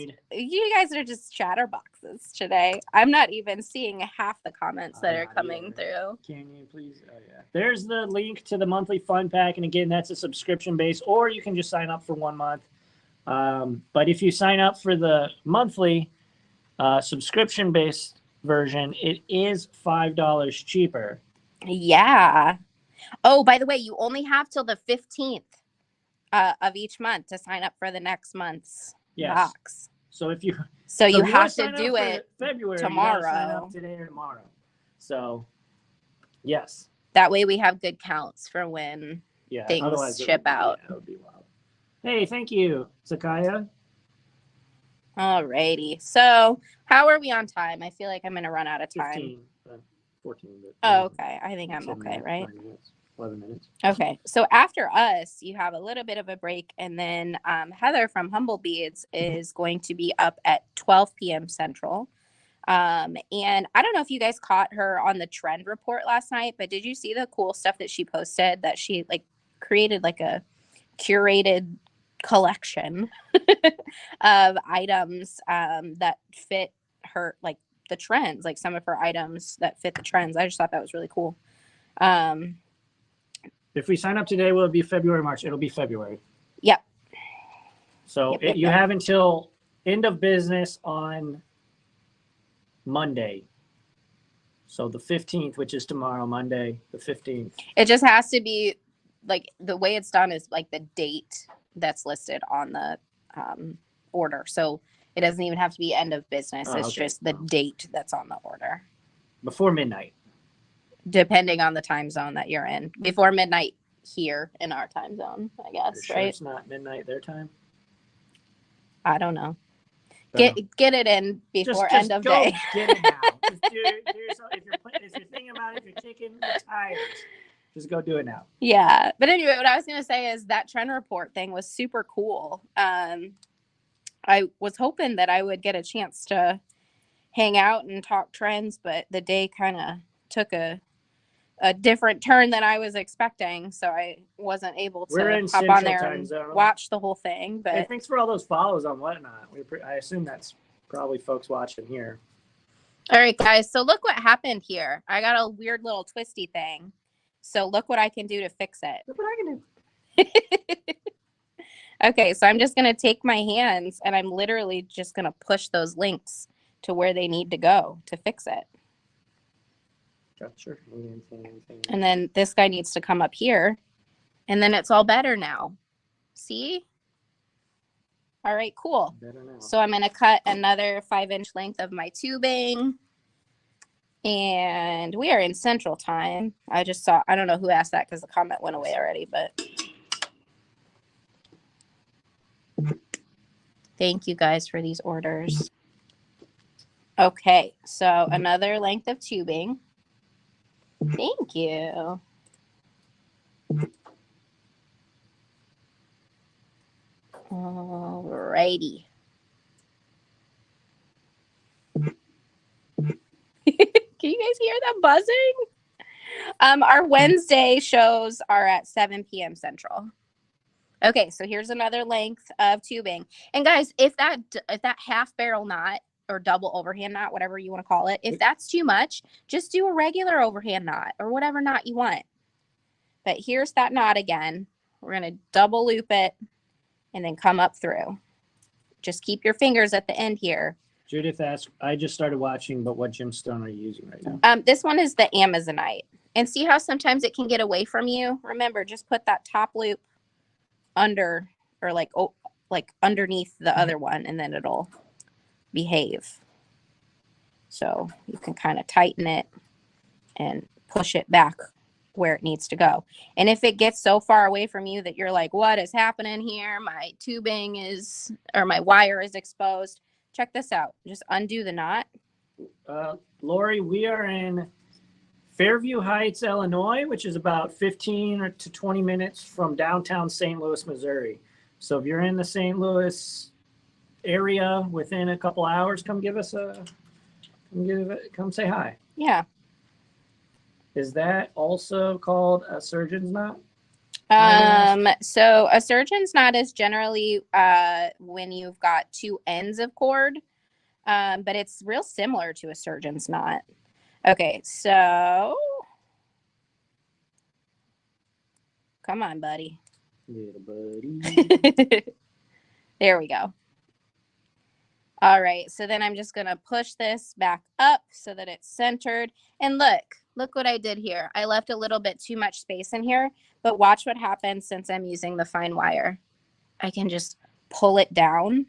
chatterboxes today. I'm not even seeing half the comments that are coming through. Can you please? Oh yeah. There's the link to the monthly fun pack, and again, that's a subscription base, or you can just sign up for 1 month. But if you sign up for the monthly subscription based version, it is $5 cheaper. Yeah. Oh, by the way, you only have till the 15th. Of each month to sign up for the next month's box. So if you have to do it February tomorrow. You sign up today or tomorrow. So yes. That way we have good counts for when things ship out. That would be wild. Hey, thank you, Sakaya. Alrighty. So how are we on time? I feel like I'm gonna run out of time. 14. Oh, okay. I think I'm okay, right? 11 minutes. Okay, so after us, you have a little bit of a break, and then Heather from Humble Beads is going to be up at 12 p.m. Central. And I don't know if you guys caught her on the trend report last night, but did you see the cool stuff that she posted, that she like created like a curated collection of items that fit her, like the trends, like some of her items that fit the trends. I just thought that was really cool. If we sign up today, will it be February, March? It'll be February. Yep. So you have until end of business on Monday. So the 15th, which is tomorrow, Monday, the 15th. It just has to be like the way it's done is like the date that's listed on the order. So it doesn't even have to be end of business. It's just the date that's on the order. Before midnight. Depending on the time zone that you're in. Before midnight here in our time zone, I guess, Sure right? it's not midnight their time? I don't know. Get it in before end of day. Get it now. Just do yourself, if you're thinking about it, if you're kicking the tires, just go do it now. Yeah. But anyway, what I was going to say is that trend report thing was super cool. I was hoping that I would get a chance to hang out and talk trends, but the day kind of took a different turn than I was expecting, so I wasn't able to hop on there and watch the whole thing. But hey, thanks for all those follows on Whatnot. I assume that's probably folks watching here. All right, guys, so look what happened here. I got a weird little twisty thing, so look what I can do to fix it. Look what I can do. Okay, so I'm just going to take my hands and I'm literally just going to push those links to where they need to go to fix it. Gotcha. And then this guy needs to come up here, and then it's all better now. See? All right, cool. So I'm going to cut another 5-inch length of my tubing, and we are in Central Time. I don't know who asked that because the comment went away already, but thank you guys for these orders. Okay, so another length of tubing. Thank you. Alrighty. Can you guys hear that buzzing? Our Wednesday shows are at 7 p.m. Central. Okay, so here's another length of tubing. And guys, if that half barrel knot or double overhand knot, whatever you want to call it, if that's too much, just do a regular overhand knot or whatever knot you want. But here's that knot again. We're going to double loop it and then come up through. Just keep your fingers at the end here. Judith asked, I just started watching, but what gemstone are you using right now? This one is the Amazonite. And see how sometimes it can get away from you? Remember, just put that top loop under, or like underneath the other one, and then it'll behave. So you can kind of tighten it and push it back where it needs to go. And if it gets so far away from you that you're like, what is happening here? My tubing is, or my wire is exposed. Check this out. Just undo the knot. Lori, we are in Fairview Heights, Illinois, which is about 15 to 20 minutes from downtown St. Louis, Missouri. So if you're in the St. Louis area within a couple hours, come say hi. Yeah. Is that also called a surgeon's knot? So a surgeon's knot is generally when you've got two ends of cord, but it's real similar to a surgeon's knot. Okay, so come on, buddy. Little buddy. There we go. All right, so then I'm just going to push this back up so that it's centered. And look what I did here. I left a little bit too much space in here, but watch what happens since I'm using the fine wire. I can just pull it down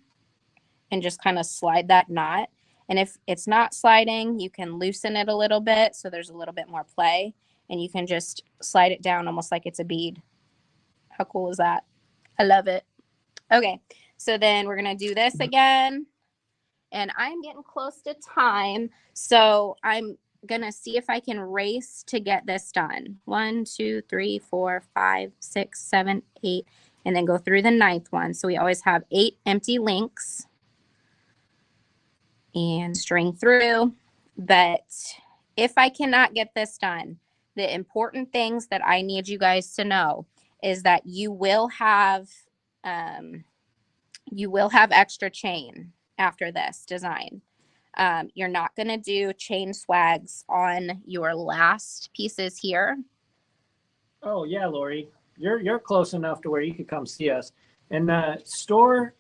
and just kind of slide that knot. And if it's not sliding, you can loosen it a little bit so there's a little bit more play. And you can just slide it down almost like it's a bead. How cool is that? I love it. Okay, so then we're going to do this again. And I'm getting close to time, so I'm gonna see if I can race to get this done. 1, 2, 3, 4, 5, 6, 7, 8, and then go through the 9th one. So we always have 8 empty links and string through. But if I cannot get this done, the important things that I need you guys to know is that you will have extra chain after this design. You're not going to do chain swags on your last pieces here. Oh yeah, Lori, you're close enough to where you could come see us. And the store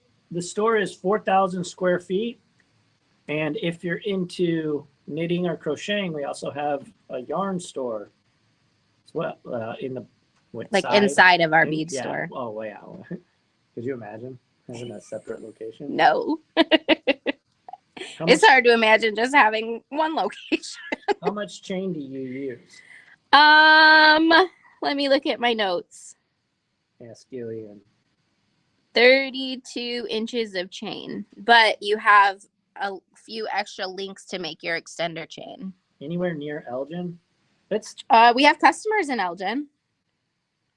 is 4,000 square feet. And if you're into knitting or crocheting, we also have a yarn store as well in the inside of our bead store. Oh wow! Could you imagine having a separate location? No. It's hard to imagine just having one location. How much chain do you use? Let me look at my notes. Ask Gillian. 32 inches of chain, but you have a few extra links to make your extender chain. Anywhere near Elgin? We have customers in Elgin.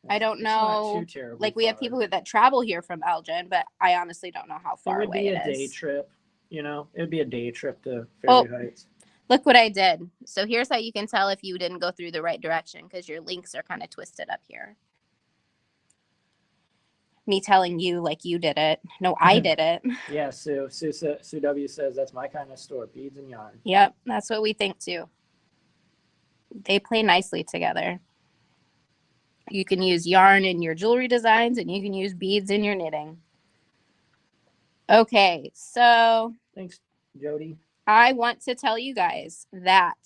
I don't know. Not too terribly like we have people that travel here from Elgin, but I honestly don't know how far away it is. It would be a day trip. You know, it would be a day trip to Fairview Heights. Look what I did. So here's how you can tell if you didn't go through the right direction, because your links are kind of twisted up here. Me telling you like you did it. No, I did it. Yeah, Sue W says that's my kind of store, beads and yarn. Yep, that's what we think too. They play nicely together. You can use yarn in your jewelry designs, and you can use beads in your knitting. Okay, so thanks, Jody. I want to tell you guys that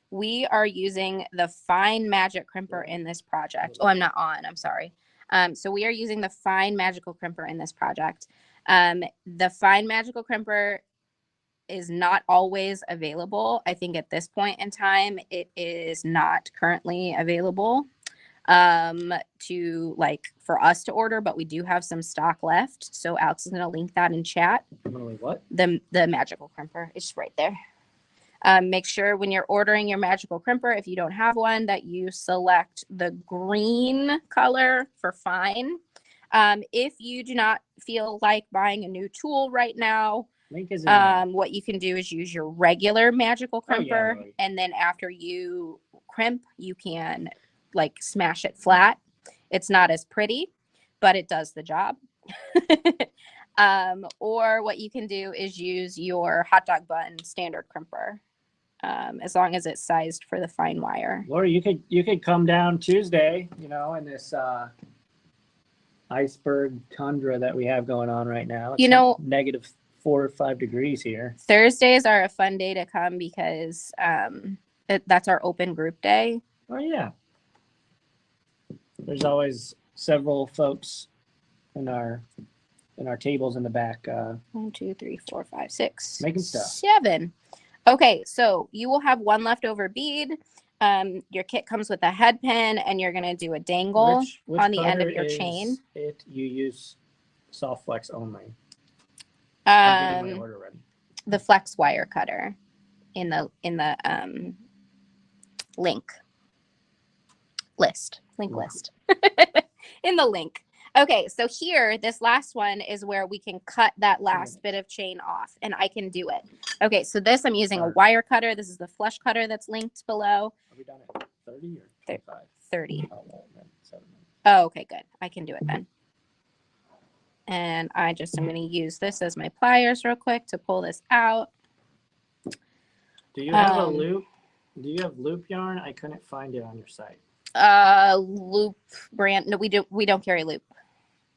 we are using the Fine Magic Crimper in this project. Oh, I'm not on. I'm sorry. So we are using the Fine Magical Crimper in this project. The Fine Magical Crimper is not always available. I think at this point in time, it is not currently available for us to order, but we do have some stock left. So Alex is going to link that in chat. What? The magical crimper. It's right there. Make sure when you're ordering your magical crimper, if you don't have one, that you select the green color for Fine. If you do not feel like buying a new tool right now, what you can do is use your regular magical crimper, and then after you crimp, you can smash it flat. It's not as pretty, but it does the job. Or what you can do is use your hot dog bun standard crimper, as long as it's sized for the fine wire. Lori, you could come down Tuesday, in this iceberg tundra that we have going on right now. It's negative 4 or 5 degrees here. Thursdays are a fun day to come because that's our open group day. Oh yeah. There's always several folks in our tables in the back. 1, 2, 3, 4, 5, 6, making stuff. 7. Okay, so you will have one leftover bead. Your kit comes with a head pin, and you're gonna do a dangle which on the end of your chain. You use soft flex only. I'm getting my order ready. The flex wire cutter in the link list in the link. Okay, so here, this last one is where we can cut that last bit of chain off, and I can do it. Okay, so this, I'm using a wire cutter. This is the flush cutter that's linked below. Are we done at 30 or 25? 30. Oh, well, then 7 minutes. Oh, okay, good. I can do it then. And I'm going to use this as my pliers real quick to pull this out. Do you have a loop? Do you have loop yarn? I couldn't find it on your site. Loop brand. No, we don't carry loop.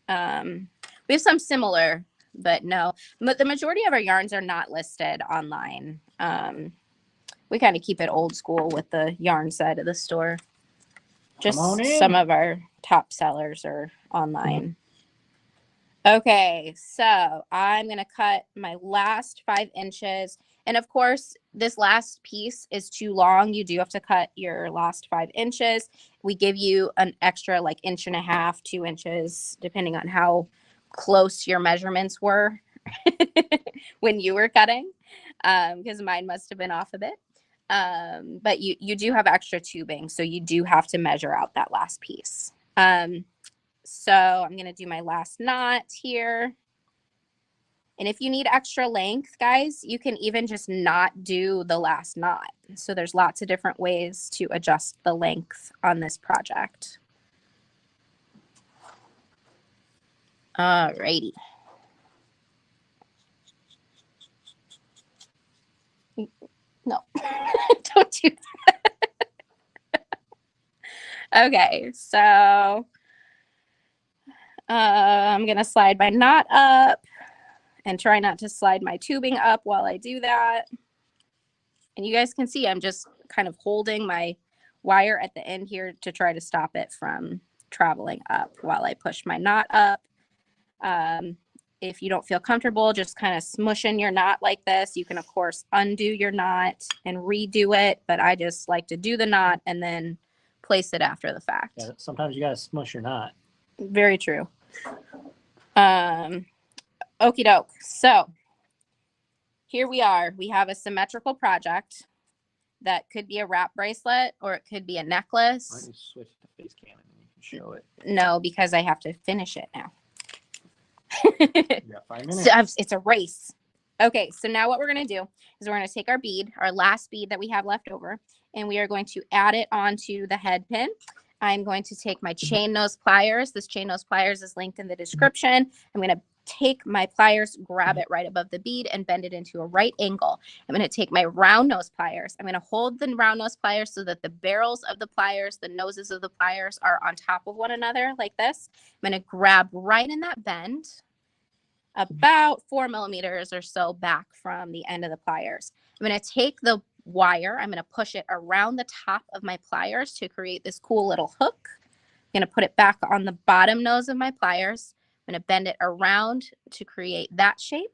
We have some similar, but no. But the majority of our yarns are not listed online. We kind of keep it old school with the yarn side of the store. Just some of our top sellers are online. Okay, so I'm going to cut my last 5 inches. And of course, this last piece is too long. You do have to cut your last 5 inches. We give you an extra 1.5 inches, 2 inches, depending on how close your measurements were when you were cutting, because mine must have been off a bit. But you do have extra tubing, so you do have to measure out that last piece. So I'm going to do my last knot here. And if you need extra length, guys, you can even just not do the last knot. So there's lots of different ways to adjust the length on this project. Alrighty. No, don't do that. Okay, so I'm going to slide my knot up and try not to slide my tubing up while I do that. And you guys can see I'm just kind of holding my wire at the end here to try to stop it from traveling up while I push my knot up. If you don't feel comfortable just kind of smushing your knot like this, you can of course undo your knot and redo it, but I just like to do the knot and then place it after the fact. Yeah, sometimes you gotta smush your knot. Very true. Okie doke. So here we are. We have a symmetrical project that could be a wrap bracelet or it could be a necklace. Why don't you switch to face cam and you can show it? No, because I have to finish it now. You got 5 minutes. So it's a race. Okay, so now what we're going to do is we're going to take our bead, our last bead that we have left over, and we are going to add it onto the head pin. I'm going to take my chain nose pliers. This chain nose pliers is linked in the description. I'm going to take my pliers, grab it right above the bead, and bend it into a right angle. I'm going to take my round nose pliers. I'm going to hold the round nose pliers so that the barrels of the pliers, the noses of the pliers are on top of one another like this. I'm going to grab right in that bend, about 4 millimeters or so back from the end of the pliers. I'm going to take the wire, I'm going to push it around the top of my pliers to create this cool little hook. I'm going to put it back on the bottom nose of my pliers. I'm going to bend it around to create that shape.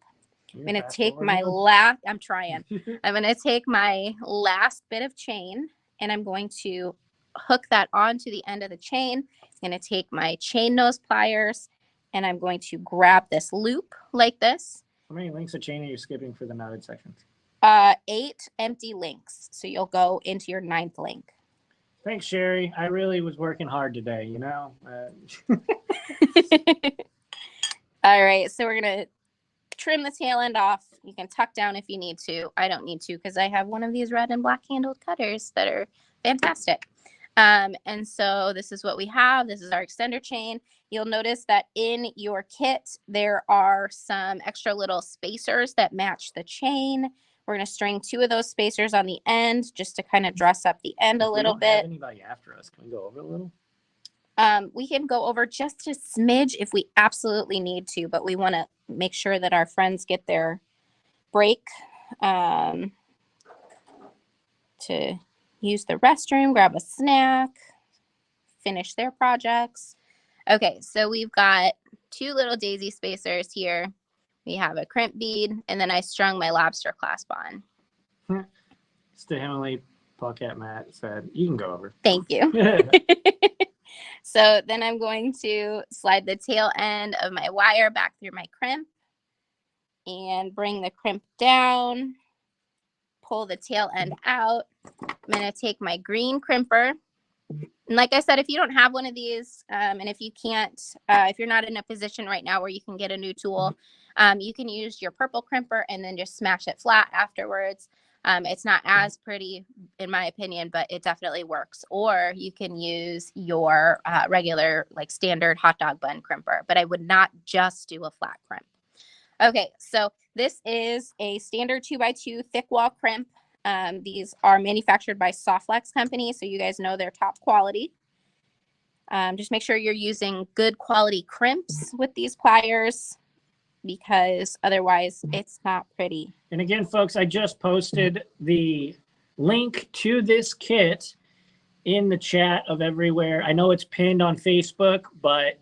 I'm going to take my last, I'm going to take my last bit of chain and I'm going to hook that onto the end of the chain. I'm going to take my chain nose pliers and I'm going to grab this loop like this. How many links of chain are you skipping for the knotted sections? 8 empty links. So you'll go into your 9th link. Thanks, Sherry. I really was working hard today, you know? All right, so we're going to trim the tail end off. You can tuck down if you need to. I don't need to because I have one of these red and black handled cutters that are fantastic. And so this is what we have. This is our extender chain. You'll notice that in your kit, there are some extra little spacers that match the chain. We're going to string 2 of those spacers on the end just to kind of dress up the end a little bit. If we don't have anybody after us, can we go over a little? We can go over just a smidge if we absolutely need to, but we want to make sure that our friends get their break to use the restroom, grab a snack, finish their projects. Okay, so we've got 2 little daisy spacers here. We have a crimp bead, and then I strung my lobster clasp on. Stanley Pocket Matt said, you can go over. Thank you. So then I'm going to slide the tail end of my wire back through my crimp and bring the crimp down, pull the tail end out. I'm going to take my green crimper. And like I said, if you don't have one of these, and if you can't, if you're not in a position right now where you can get a new tool, you can use your purple crimper and then just smash it flat afterwards. It's not as pretty, in my opinion, but it definitely works. Or you can use your regular, like standard hot dog bun crimper, but I would not just do a flat crimp. Okay, so this is a standard 2x2 thick wall crimp. These are manufactured by Softlex Company, so you guys know they're top quality. Just make sure you're using good quality crimps with these pliers, because otherwise it's not pretty. And again, folks, I just posted the link to this kit in the chat of everywhere. I know it's pinned on Facebook, but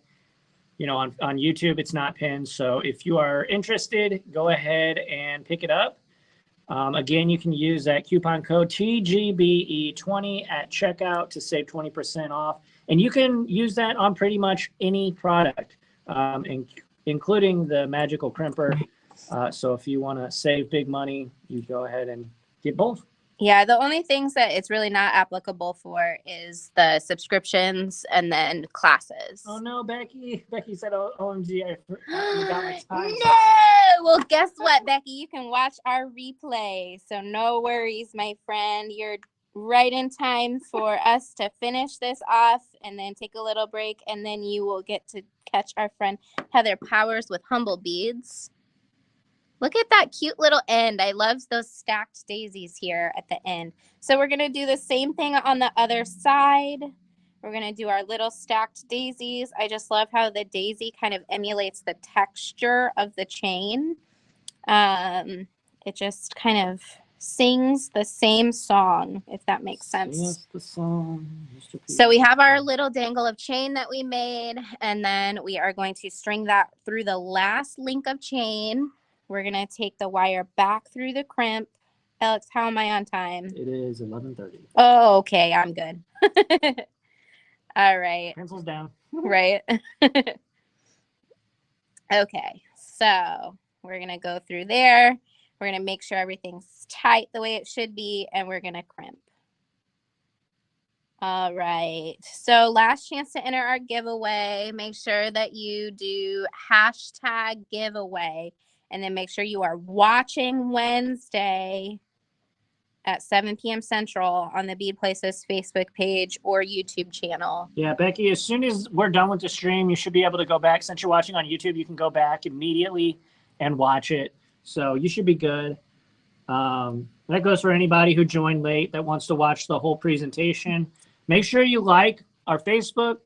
you know, on YouTube, it's not pinned. So if you are interested, go ahead and pick it up. Again, you can use that coupon code TGBE20 at checkout to save 20% off. And you can use that on pretty much any product, including the magical crimper. So if you want to save big money, you go ahead and get both. Yeah, the only things that it's really not applicable for is the subscriptions and then classes. Oh no, Becky. Becky said, oh, OMG, I forgot my time. No! Well, guess what, Becky? You can watch our replay. So no worries, my friend. You're right in time for us to finish this off and then take a little break. And then you will get to catch our friend Heather Powers with Humble Beads. Look at that cute little end. I love those stacked daisies here at the end. So we're going to do the same thing on the other side. We're going to do our little stacked daisies. I just love how the daisy kind of emulates the texture of the chain. It just kind of sings the same song, if that makes sense. Yes, the song. So we have our little dangle of chain that we made, and then we are going to string that through the last link of chain. We're going to take the wire back through the crimp. Alex, how am I on time? It is 11:30. Oh, okay. I'm good. All right. Pencils down. Right. Okay. So we're going to go through there. We're going to make sure everything's tight the way it should be, and we're going to crimp. All right. So last chance to enter our giveaway. Make sure that you do hashtag giveaway. And then make sure you are watching Wednesday at 7 p.m. Central on the Bead Places Facebook page or YouTube channel. Yeah, Becky, as soon as we're done with the stream, you should be able to go back. Since you're watching on YouTube, you can go back immediately and watch it. So you should be good. That goes for anybody who joined late that wants to watch the whole presentation. Make sure you like our Facebook.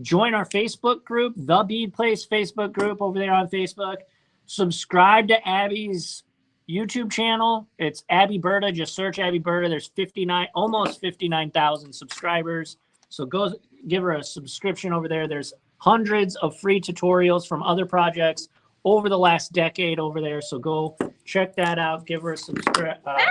Join our Facebook group, the Bead Place Facebook group over there on Facebook. Subscribe to Abby's YouTube channel. It's Abby Berta. Just search Abby Berta. There's almost 59,000 subscribers. So go give her a subscription over there. There's hundreds of free tutorials from other projects over the last decade over there. So go check that out. Give her a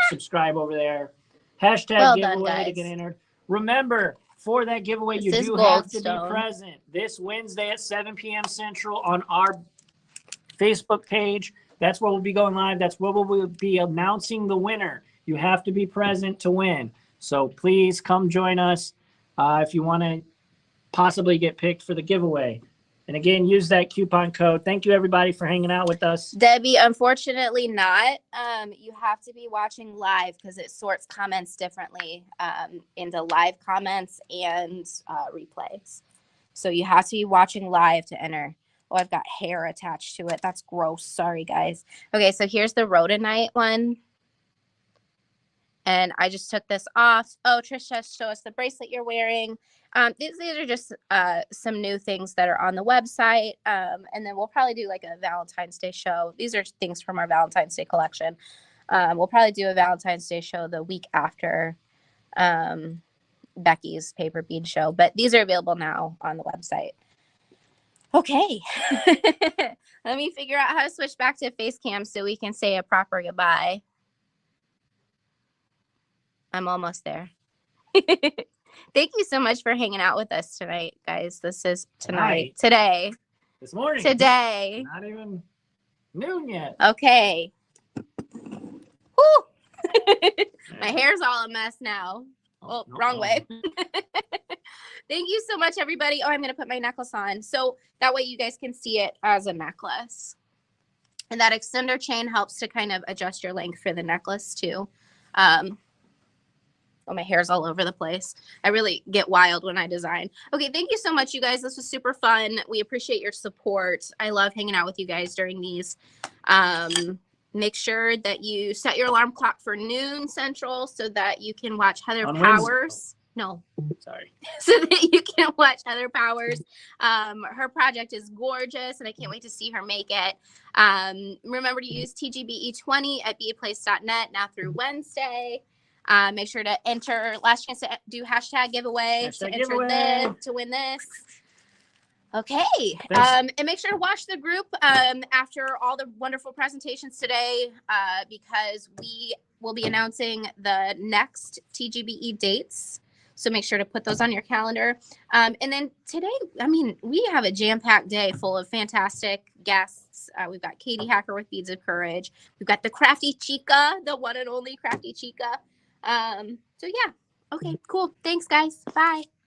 subscribe over there. Hashtag Well giveaway done, to get entered. Remember, for that giveaway, you do have to be present this Wednesday at 7 p.m. Central on our Facebook page. That's where we'll be going live. That's where we'll be announcing the winner. You have to be present to win. So please come join us if you want to possibly get picked for the giveaway. And again, use that coupon code. Thank you, everybody, for hanging out with us. Debbie, unfortunately not. You have to be watching live because it sorts comments differently into live comments and replays. So you have to be watching live to enter. Oh, I've got hair attached to it. That's gross. Sorry, guys. Okay, so here's the rhodonite one. And I just took this off. Oh, Trisha, show us the bracelet you're wearing. These are just some new things that are on the website. And then we'll probably do like a Valentine's Day show. These are things from our Valentine's Day collection. We'll probably do a Valentine's Day show the week after Becky's paper bead show. But these are available now on the website. Okay. Let me figure out how to switch back to face cam so we can say a proper goodbye. I'm almost there. Thank you so much for hanging out with us tonight, guys. This is today. This morning. Today. Not even noon yet. Okay. Woo! My hair's all a mess now. Oh, wrong way. Thank you so much, everybody. Oh, I'm going to put my necklace on. So that way you guys can see it as a necklace. And that extender chain helps to kind of adjust your length for the necklace too. Oh, my hair's all over the place. I really get wild when I design. Okay, thank you so much, you guys. This was super fun. We appreciate your support. I love hanging out with you guys during these. Make sure that you set your alarm clock for noon Central so that you can watch Heather Powers. No, sorry. So that you can watch Heather Powers. Her project is gorgeous, and I can't wait to see her make it. Remember to use TGBE 20 at beadplace.net now through Wednesday. Make sure to enter. Last chance to do hashtag giveaway to enter this to win this. Okay. And make sure to watch the group after all the wonderful presentations today because we will be announcing the next TGBE dates. So make sure to put those on your calendar. And then today, I mean, we have a jam-packed day full of fantastic guests. We've got Katie Hacker with Beads of Courage. We've got the Crafty Chica, the one and only Crafty Chica. So yeah. Okay, cool. Thanks, guys. Bye.